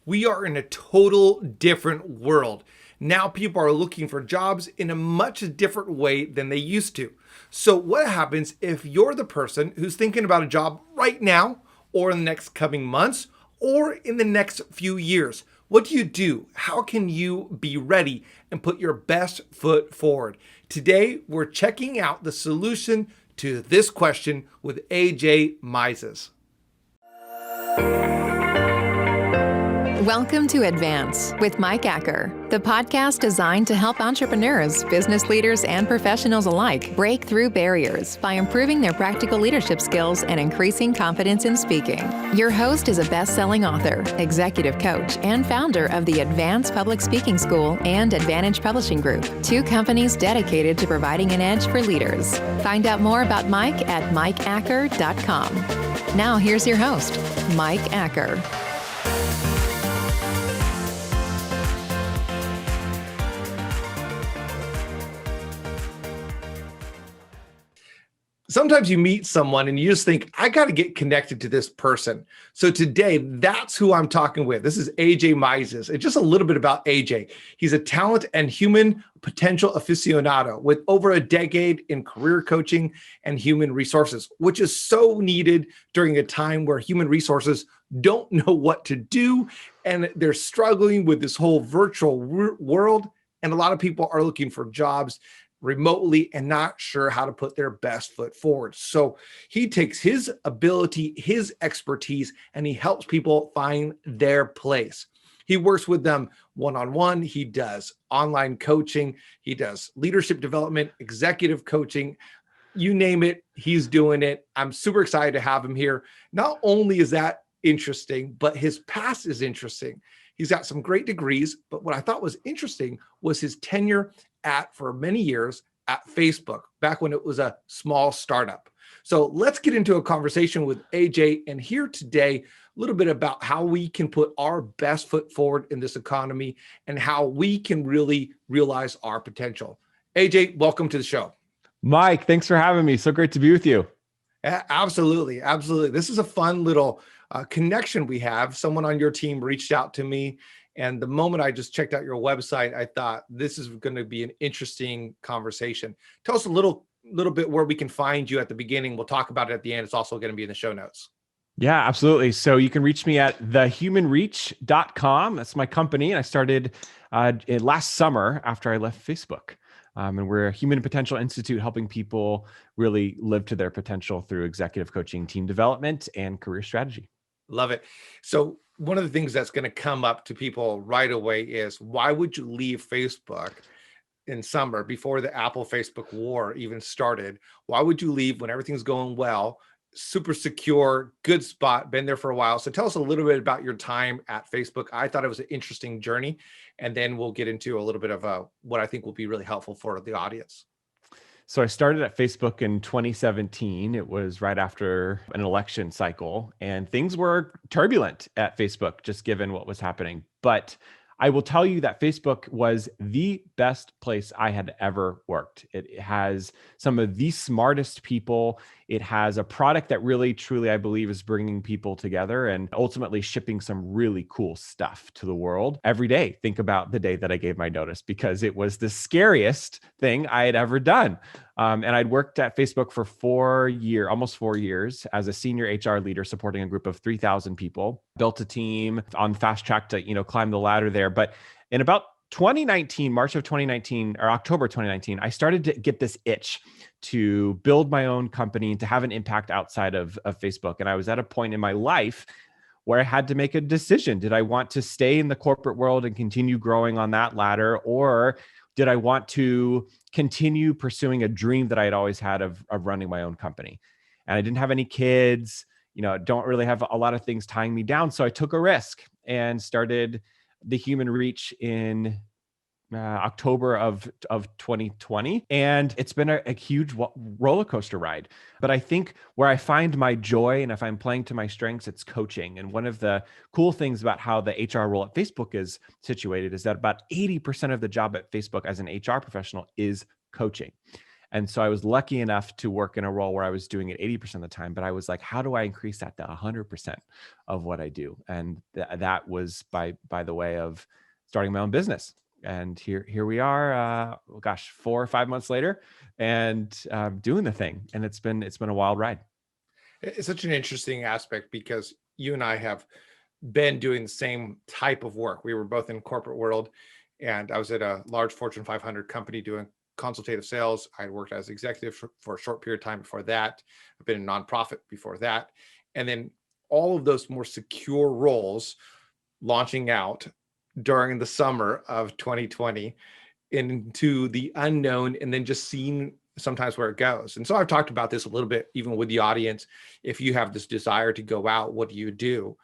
We are in a total different world. Now people are looking for jobs in a much different way than they used to. So what happens if you're the person who's thinking about a job right now or in the next coming months or in the next few years? What do you do? How can you be ready and put your best foot forward? Today, we're checking out the solution to this question with AJ Mizes. Welcome to Advance with Mike Acker, the podcast designed to help entrepreneurs, business leaders, and professionals alike break through barriers by improving their practical leadership skills and increasing confidence in speaking. Your host is a best-selling author, executive coach, and founder of the Advance Public Speaking School and Advantage Publishing Group, two companies dedicated to providing an edge for leaders. Find out more about Mike at mikeacker.com. Now here's your host, Mike Acker. Sometimes you meet someone and you just think, I got to get connected to this person. So today, that's who I'm talking with. This is AJ Mizes. And just a little bit about AJ. He's a talent and human potential aficionado with over a decade in career coaching and human resources, which is so needed during a time where human resources don't know what to do. And they're struggling with this whole virtual world. And a lot of people are looking for jobs remotely and not sure how to put their best foot forward. So he takes his ability, his expertise, and he helps people find their place. He works with them one-on-one. He does online coaching. He does leadership development, executive coaching, you name it, he's doing it. I'm super excited to have him here. Not only is that interesting, but his past is interesting. He's got some great degrees, but what I thought was interesting was his tenure for many years at Facebook, back when it was a small startup. So let's get into a conversation with AJ and hear today a little bit about how we can put our best foot forward in this economy and how we can really realize our potential. AJ, welcome to the show. Mike, thanks for having me. So great to be with you. Absolutely. Absolutely. This is a fun little connection we have. Someone on your team reached out to me. And the moment I just checked out your website, I thought this is going to be an interesting conversation. Tell us a little bit where we can find you at the beginning. We'll talk about it at the end. It's also going to be in the show notes. Yeah, absolutely. So you can reach me at thehumanreach.com. That's my company. And I started last summer after I left Facebook. And we're a Human Potential Institute helping people really live to their potential through executive coaching, team development, and career strategy. Love it. So one of the things that's going to come up to people right away is, why would you leave Facebook in summer before the Apple Facebook war even started? Why would you leave when everything's going well? Super secure, good spot, been there for a while. So tell us a little bit about your time at Facebook. I thought it was an interesting journey. And then we'll get into a little bit of what I think will be really helpful for the audience. So I started at Facebook in 2017. It was right after an election cycle, and things were turbulent at Facebook, just given what was happening. But I will tell you that Facebook was the best place I had ever worked. It has some of the smartest people. It has a product that really, truly, I believe, is bringing people together and ultimately shipping some really cool stuff to the world every day. Think about the day that I gave my notice, because it was the scariest thing I had ever done. And I'd worked at Facebook for almost 4 years as a senior HR leader, supporting a group of 3,000 people, built a team on fast track to, climb the ladder there. But in about 2019, March of 2019 or October 2019, I started to get this itch to build my own company and to have an impact outside of Facebook. And I was at a point in my life where I had to make a decision. Did I want to stay in the corporate world and continue growing on that ladder? Or did I want to continue pursuing a dream that I had always had of running my own company? And I didn't have any kids, don't really have a lot of things tying me down. So I took a risk and started the Human Reach in October of 2020. And it's been a huge roller coaster ride. But I think where I find my joy, and if I'm playing to my strengths, it's coaching. And one of the cool things about how the HR role at Facebook is situated is that about 80% of the job at Facebook as an HR professional is coaching. And so I was lucky enough to work in a role where I was doing it 80% of the time, but I was like, how do I increase that to 100% of what I do? And that was by the way of starting my own business. And here we are, 4 or 5 months later, and doing the thing. And it's been a wild ride. It's such an interesting aspect because you and I have been doing the same type of work. We were both in corporate world, and I was at a large Fortune 500 company doing consultative sales. I worked as executive for a short period of time before that. I've been in nonprofit before that. And then all of those more secure roles launching out during the summer of 2020 into the unknown, and then just seeing sometimes where it goes. And so I've talked about this a little bit, even with the audience. If you have this desire to go out, what do you do?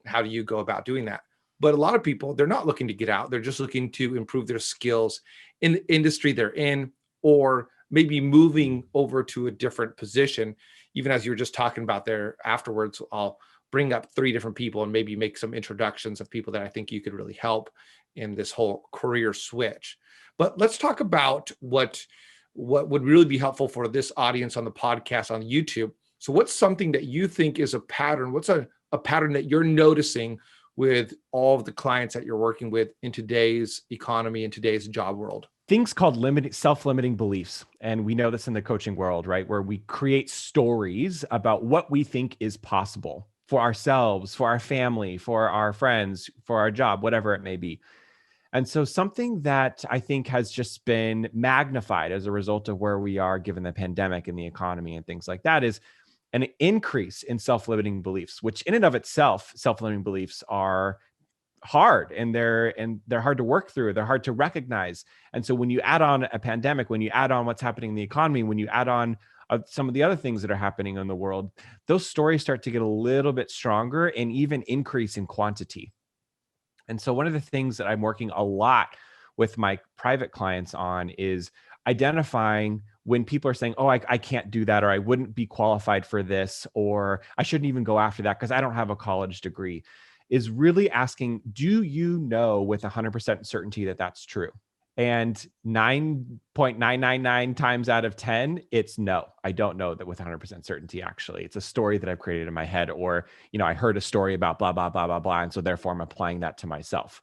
How do you go about doing that? But a lot of people, they're not looking to get out. They're just looking to improve their skills in the industry they're in, or maybe moving over to a different position. Even as you were just talking about there afterwards, I'll bring up 3 different people and maybe make some introductions of people that I think you could really help in this whole career switch. But let's talk about what would really be helpful for this audience on the podcast on YouTube. So what's something that you think is a pattern? What's a pattern that you're noticing with all of the clients that you're working with in today's economy, in today's job world? Things called self-limiting beliefs. And we know this in the coaching world, right? Where we create stories about what we think is possible for ourselves, for our family, for our friends, for our job, whatever it may be. And so something that I think has just been magnified as a result of where we are given the pandemic and the economy and things like that is an increase in self-limiting beliefs, which in and of itself, self-limiting beliefs are hard, and they're hard to work through. They're hard to recognize. And so when you add on a pandemic, when you add on what's happening in the economy, when you add on some of the other things that are happening in the world, those stories start to get a little bit stronger and even increase in quantity. And so one of the things that I'm working a lot with my private clients on is identifying when people are saying, oh, I can't do that, or I wouldn't be qualified for this, or I shouldn't even go after that because I don't have a college degree, is really asking, do you know with 100% certainty that that's true? And 9.999 times out of 10, it's no, I don't know that with 100% certainty. Actually, it's a story that I've created in my head, or, I heard a story about blah, blah, blah, blah, blah. And so therefore I'm applying that to myself.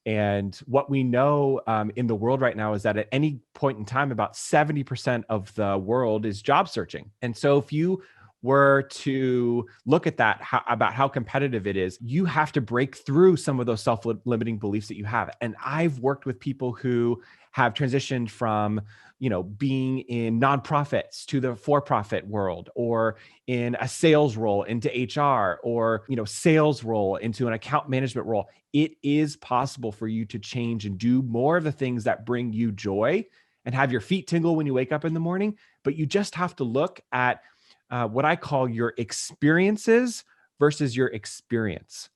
And what we know in the world right now is that at any point in time, about 70% of the world is job searching. And so if you were to look at that, about how competitive it is, you have to break through some of those self-limiting beliefs that you have. And I've worked with people who have transitioned from, being in nonprofits to the for-profit world, or in a sales role into HR, or, sales role into an account management role. It is possible for you to change and do more of the things that bring you joy and have your feet tingle when you wake up in the morning. But you just have to look at what I call your experiences versus your experience.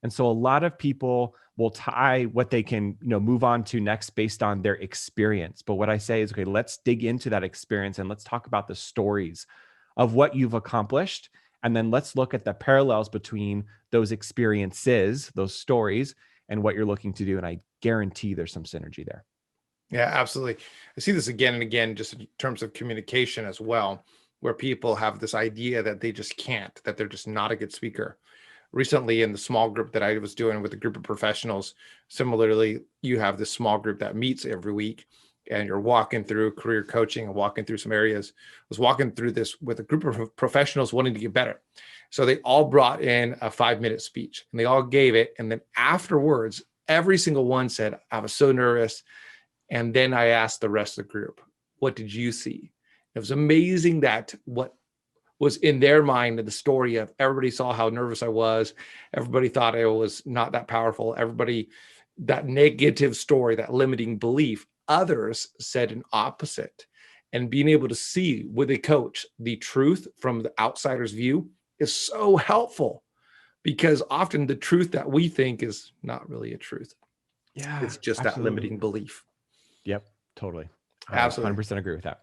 And so a lot of people will tie what they can, move on to next based on their experience. But what I say is, okay, let's dig into that experience and let's talk about the stories of what you've accomplished. And then let's look at the parallels between those experiences, those stories, and what you're looking to do. And I guarantee there's some synergy there. Yeah, absolutely. I see this again and again, just in terms of communication as well, where people have this idea that they just can't, that they're just not a good speaker. Recently, in the small group that I was doing with a group of professionals, similarly, you have this small group that meets every week, and you're walking through career coaching and walking through some areas. I was walking through this with a group of professionals wanting to get better. So they all brought in a 5-minute speech, and they all gave it. And then afterwards, every single one said, I was so nervous. And then I asked the rest of the group, what did you see? It was amazing that what was in their mind, the story of everybody saw how nervous I was. Everybody thought I was not that powerful. Everybody, that negative story, that limiting belief, others said an opposite. And being able to see with a coach the truth from the outsider's view is so helpful, because often the truth that we think is not really a truth. Yeah, it's just absolutely. That limiting belief. Yep, totally. Absolutely. 100% agree with that.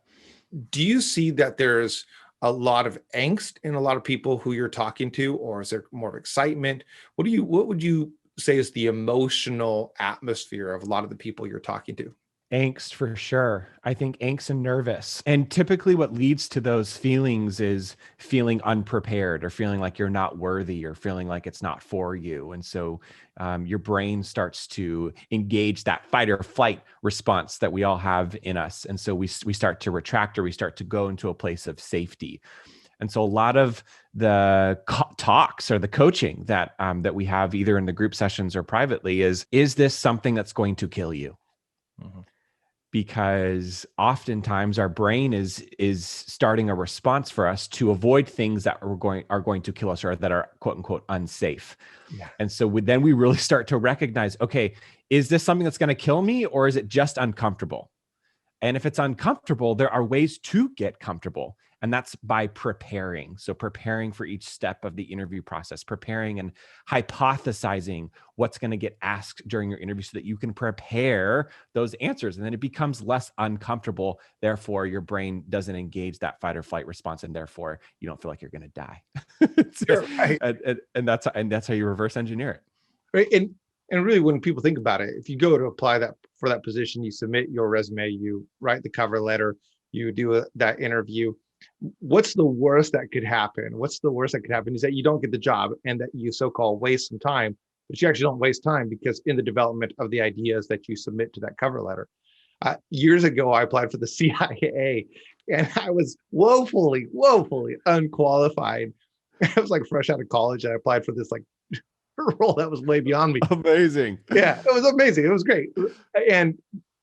Do you see that there's a lot of angst in a lot of people who you're talking to, or is there more of excitement? What would you say is the emotional atmosphere of a lot of the people you're talking to? Angst for sure. I think angst and nervous. And typically what leads to those feelings is feeling unprepared or feeling like you're not worthy or feeling like it's not for you. And so your brain starts to engage that fight or flight response that we all have in us. And so we start to retract, or we start to go into a place of safety. And so a lot of the talks or the coaching that that we have either in the group sessions or privately is this something that's going to kill you? Mhm. Because oftentimes our brain is starting a response for us to avoid things that are going to kill us, or that are quote unquote unsafe. Yeah. And so then we really start to recognize, okay, is this something that's going to kill me, or is it just uncomfortable? And if it's uncomfortable, there are ways to get comfortable. And that's by preparing. So preparing for each step of the interview process, preparing and hypothesizing what's going to get asked during your interview so that you can prepare those answers. And then it becomes less uncomfortable. Therefore, your brain doesn't engage that fight or flight response. And therefore, you don't feel like you're going to die. Sure, right. And that's how you reverse engineer it. Right. And really, when people think about it, if you go to apply that for that position, you submit your resume, you write the cover letter, you do that interview. What's the worst that could happen? What's the worst that could happen is that you don't get the job and that you so-called waste some time, but you actually don't waste time, because in the development of the ideas that you submit to that cover letter. Years ago, I applied for the CIA and I was woefully unqualified. I was like fresh out of college and I applied for this like role that was way beyond me. Amazing. Yeah, it was amazing. It was great. And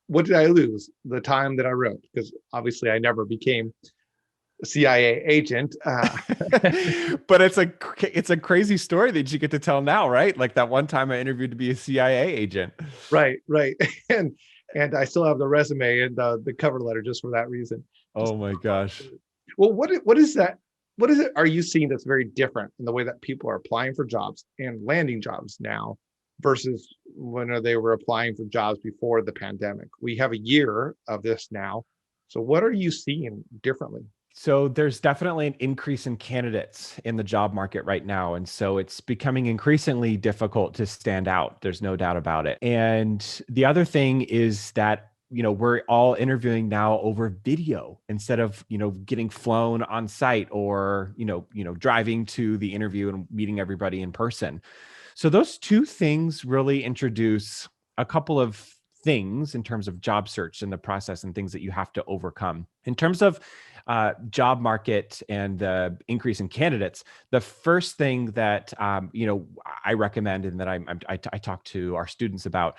what did I lose? The time that I wrote, because obviously I never became a CIA agent. But it's a crazy story that you get to tell now, right? Like that one time I interviewed to be a CIA agent. Right. And I still have the resume and the cover letter just for that reason. Oh my gosh. Well, what is that? What is it are you seeing that's very different in the way that people are applying for jobs and landing jobs now versus when they were applying for jobs before the pandemic? We have a year of this now. So what are you seeing differently? So there's definitely an increase in candidates in the job market right now. And so it's becoming increasingly difficult to stand out. There's no doubt about it. And the other thing is that, we're all interviewing now over video instead of, getting flown on site or, driving to the interview and meeting everybody in person. So those two things really introduce a couple of things in terms of job search and the process and things that you have to overcome. In terms of job market and the increase in candidates, the first thing that I recommend and that I talk to our students about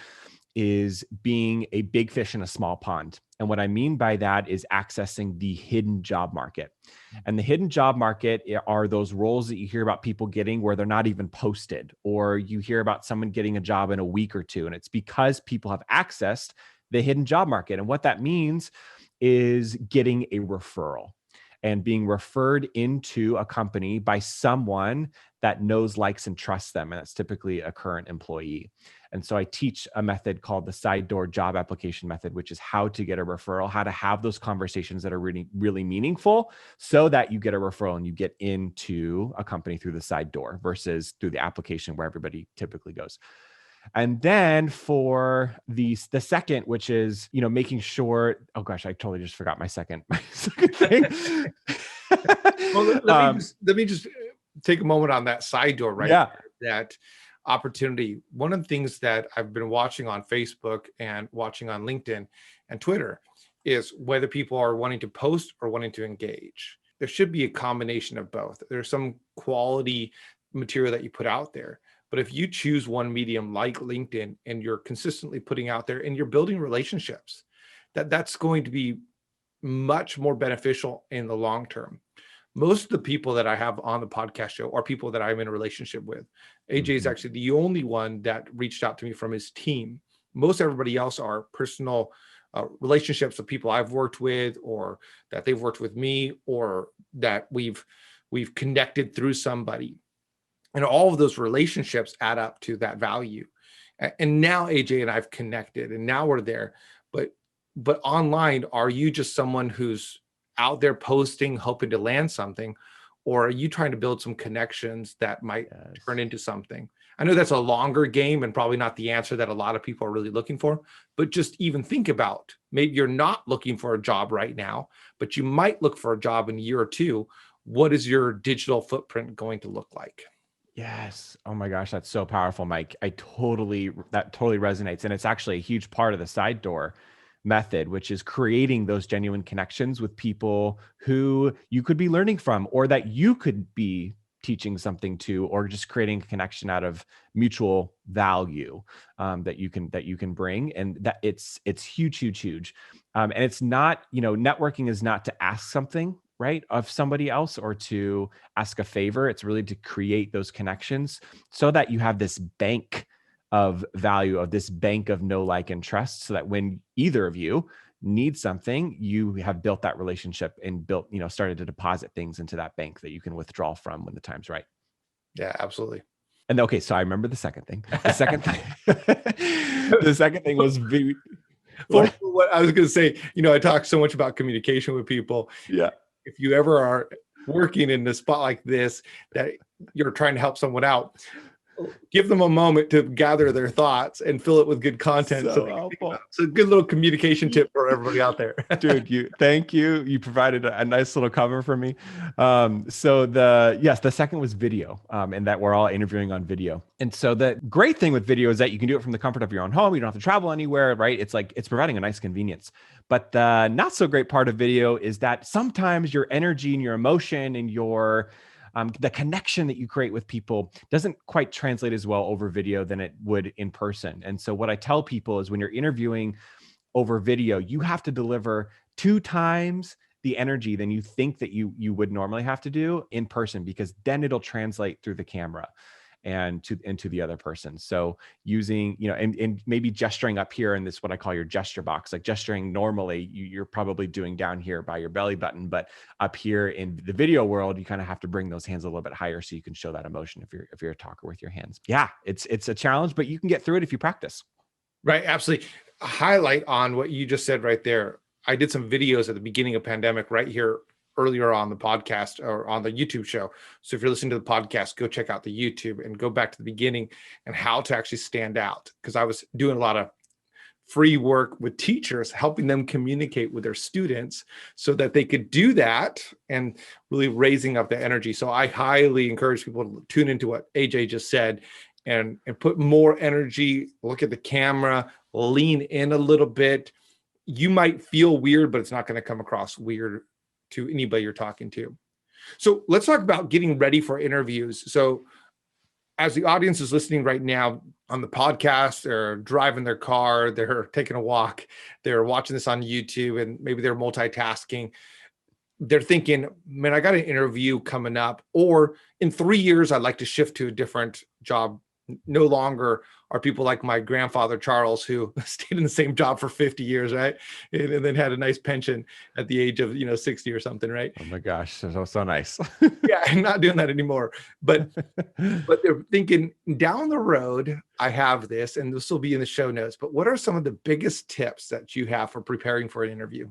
is being a big fish in a small pond. And what I mean by that is accessing the hidden job market. And the hidden job market are those roles that you hear about people getting where they're not even posted, or you hear about someone getting a job in a week or two. And it's because people have accessed the hidden job market. And what that means is getting a referral and being referred into a company by someone that knows, likes, and trusts them. And that's typically a current employee. And so I teach a method called the side door job application method, which is how to get a referral, how to have those conversations that are really, really meaningful so that you get a referral and you get into a company through the side door versus through the application where everybody typically goes. And then for the second, which is, making sure, oh gosh, I totally just forgot my second thing. Well, let me just take a moment on that side door, right? Yeah. That opportunity. One of the things that I've been watching on Facebook and watching on LinkedIn and Twitter is whether people are wanting to post or wanting to engage. There should be a combination of both. There's some quality material that you put out there. But if you choose one medium like LinkedIn and you're consistently putting out there and you're building relationships, that's going to be much more beneficial in the long term. Most of the people that I have on the podcast show are people that I'm in a relationship with. AJ is actually the only one that reached out to me from his team. Most everybody else are personal relationships with people I've worked with, or that they've worked with me, or that we've connected through somebody. And all of those relationships add up to that value. And now AJ and I've connected and now we're there. But online, are you just someone who's out there posting, hoping to land something? Or are you trying to build some connections that might turn into something? I know that's a longer game and probably not the answer that a lot of people are really looking for, but just even think about, maybe you're not looking for a job right now, but you might look for a job in a year or two. What is your digital footprint going to look like? Yes. Oh my gosh, that's so powerful, Mike. That totally resonates. And it's actually a huge part of the side door method, which is creating those genuine connections with people who you could be learning from, or that you could be teaching something to, or just creating a connection out of mutual value that you can bring. And that it's huge, huge, huge. And it's not, networking is not to ask something, right, of somebody else or to ask a favor. It's really to create those connections so that you have this bank of value, of this bank of know, like, and trust, so that when either of you need something, you have built that relationship and started to deposit things into that bank that you can withdraw from when the time's right. Yeah, absolutely. And okay, so I remember the second thing. The second thing, the second thing was What I was going to say, I talk so much about communication with people. Yeah. If you ever are working in a spot like this, that you're trying to help someone out, give them a moment to gather their thoughts and fill it with good content. So helpful. It's a good little communication tip for everybody out there. Dude, thank you. You provided a nice little cover for me. So the second was video, and that we're all interviewing on video. And so the great thing with video is that you can do it from the comfort of your own home. You don't have to travel anywhere, right? It's providing a nice convenience. But the not so great part of video is that sometimes your energy and your emotion and your the connection that you create with people doesn't quite translate as well over video than it would in person. And so what I tell people is, when you're interviewing over video, you have to deliver 2 times the energy than you think that you would normally have to do in person, because then it'll translate through the camera and into the other person. So using, and maybe gesturing up here in this, what I call your gesture box, like gesturing normally you're probably doing down here by your belly button, but up here in the video world, you kind of have to bring those hands a little bit higher so you can show that emotion if you're a talker with your hands. Yeah, it's a challenge, but you can get through it if you practice. Right. Absolutely. A highlight on what you just said right there. I did some videos at the beginning of pandemic right here earlier on the podcast or on the YouTube show. So if you're listening to the podcast, go check out the YouTube and go back to the beginning and how to actually stand out. Because I was doing a lot of free work with teachers, helping them communicate with their students so that they could do that and really raising up the energy. So I highly encourage people to tune into what AJ just said and put more energy, look at the camera, lean in a little bit. You might feel weird, but it's not going to come across weird to anybody you're talking to. So let's talk about getting ready for interviews. So as the audience is listening right now on the podcast, they're driving their car, they're taking a walk, they're watching this on YouTube, and maybe they're multitasking. They're thinking, man, I got an interview coming up, or in 3 years, I'd like to shift to a different job. No longer are people like my grandfather, Charles, who stayed in the same job for 50 years, right? And then had a nice pension at the age of, 60 or something, right? Oh my gosh, so nice. Yeah, I'm not doing that anymore. But they're thinking, down the road, I have this, and this will be in the show notes. But what are some of the biggest tips that you have for preparing for an interview?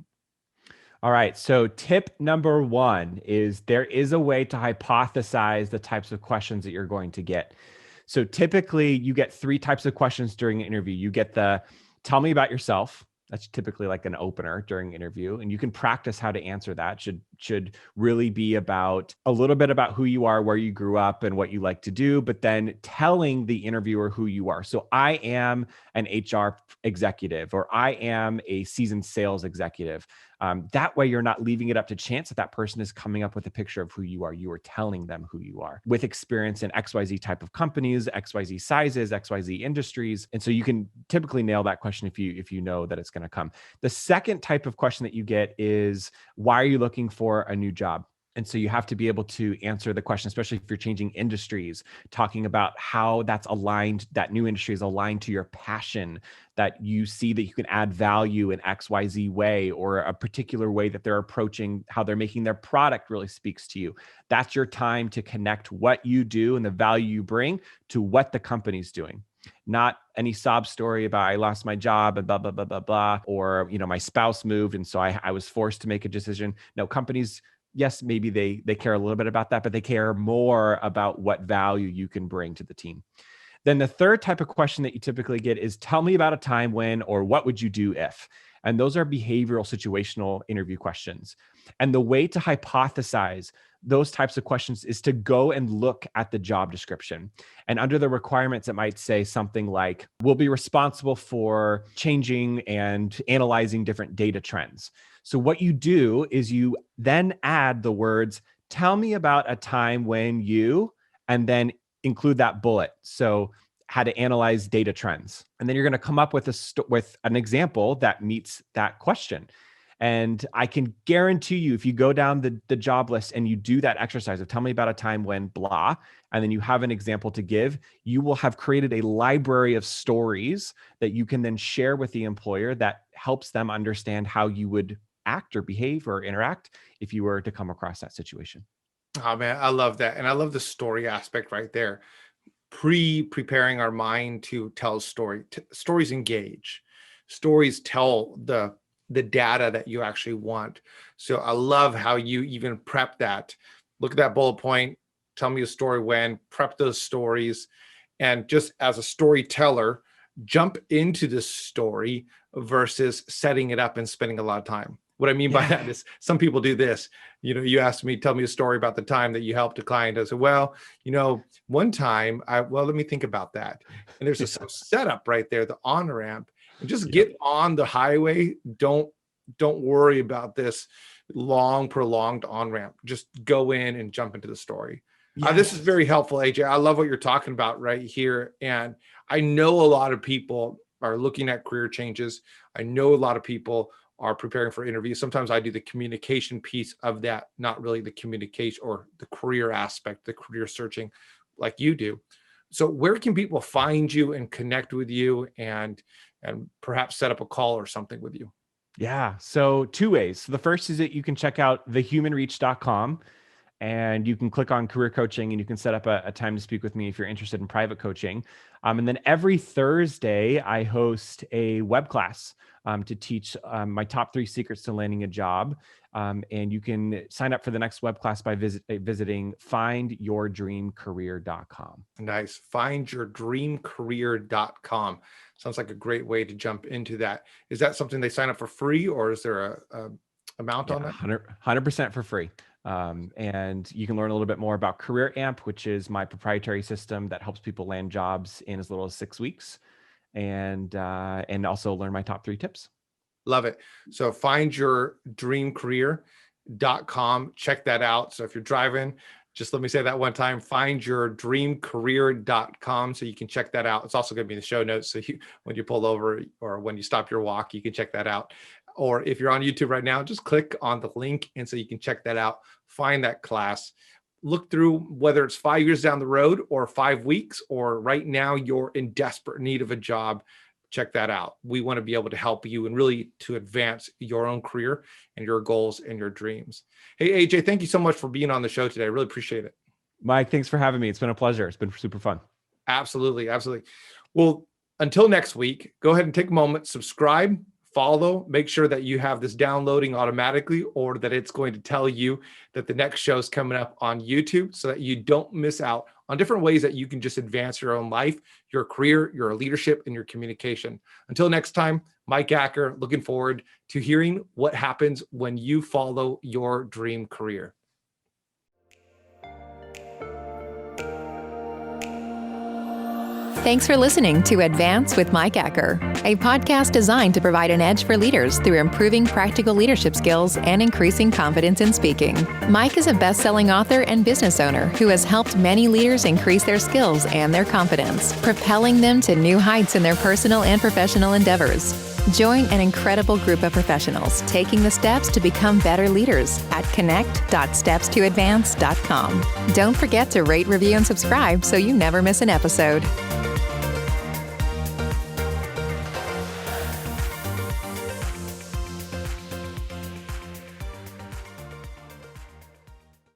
All right. So tip number 1 is there is a way to hypothesize the types of questions that you're going to get. So typically you get 3 types of questions during an interview. You get the tell me about yourself. That's typically like an opener during an interview. And you can practice how to answer that. Should really be about a little bit about who you are, where you grew up, and what you like to do, but then telling the interviewer who you are. So I am an HR executive, or I am a seasoned sales executive. That way you're not leaving it up to chance that person is coming up with a picture of who you are. You are telling them who you are with experience in XYZ type of companies, XYZ sizes, XYZ industries. And so you can typically nail that question if you know that it's going to come. The second type of question that you get is, why are you looking for a new job? And so you have to be able to answer the question, especially if you're changing industries, talking about how that's aligned, that new industry is aligned to your passion, that you see that you can add value in XYZ way, or a particular way that they're approaching how they're making their product really speaks to you. That's your time to connect what you do and the value you bring to what the company's doing. Not any sob story about I lost my job and blah, blah, blah, blah, blah, or, my spouse moved and so I was forced to make a decision. No, companies, yes, maybe they care a little bit about that, but they care more about what value you can bring to the team. Then the third type of question that you typically get is, tell me about a time when, or what would you do if? And those are behavioral situational interview questions. And the way to hypothesize those types of questions is to go and look at the job description. And under the requirements, it might say something like, we'll be responsible for changing and analyzing different data trends. So what you do is you then add the words, tell me about a time when you, and then include that bullet. So how to analyze data trends. And then you're going to come up with an example that meets that question. And I can guarantee you, if you go down the job list and you do that exercise of tell me about a time when blah, and then you have an example to give, you will have created a library of stories that you can then share with the employer that helps them understand how you would act or behave or interact if you were to come across that situation. Oh man, I love that. And I love the story aspect right there. Preparing our mind to tell story. Stories engage. Stories tell the data that you actually want. So I love how you even prep that. Look at that bullet point. Tell me a story when, prep those stories. And just as a storyteller, jump into the story versus setting it up and spending a lot of time. What I mean by that is some people do this. You asked me, tell me a story about the time that you helped a client. I said, well, one time, let me think about that. And there's a setup right there, the on-ramp. And just get on the highway. Don't worry about this long, prolonged on-ramp. Just go in and jump into the story. Yes. This is very helpful, AJ. I love what you're talking about right here. And I know a lot of people are looking at career changes. I know a lot of people are preparing for interviews. Sometimes I do the communication piece of that, not really the communication or the career aspect, the career searching like you do. So where can people find you and connect with you and perhaps set up a call or something with you? Yeah. So two ways. So the first is that you can check out thehumanreach.com and you can click on career coaching and you can set up a time to speak with me if you're interested in private coaching. And then every Thursday, I host a web class to teach my top 3 secrets to landing a job. And you can sign up for the next web class by visiting findyourdreamcareer.com. Nice. Findyourdreamcareer.com. Sounds like a great way to jump into that. Is that something they sign up for free, or is there a amount on that? 100% for free. And you can learn a little bit more about Career Amp, which is my proprietary system that helps people land jobs in as little as 6 weeks, and also learn my top 3 tips. Love it. So findyourdreamcareer.com. Check that out. So if you're driving, just let me say that one time, findyourdreamcareer.com. So you can check that out. It's also going to be in the show notes. So when you pull over or when you stop your walk, you can check that out. Or if you're on YouTube right now, just click on the link. And so you can check that out, find that class, look through whether it's 5 years down the road or 5 weeks, or right now you're in desperate need of a job. Check that out. We want to be able to help you and really to advance your own career and your goals and your dreams. Hey, AJ, thank you so much for being on the show today. I really appreciate it. Mike, thanks for having me. It's been a pleasure. It's been super fun. Absolutely. Absolutely. Well, until next week, go ahead and take a moment, subscribe, follow, make sure that you have this downloading automatically, or that it's going to tell you that the next show is coming up on YouTube, so that you don't miss out on different ways that you can just advance your own life, your career, your leadership, and your communication. Until next time, Mike Acker, looking forward to hearing what happens when you follow your dream career. Thanks for listening to Advance with Mike Acker, a podcast designed to provide an edge for leaders through improving practical leadership skills and increasing confidence in speaking. Mike is a best-selling author and business owner who has helped many leaders increase their skills and their confidence, propelling them to new heights in their personal and professional endeavors. Join an incredible group of professionals taking the steps to become better leaders at connect.stepstoadvance.com. Don't forget to rate, review, and subscribe so you never miss an episode.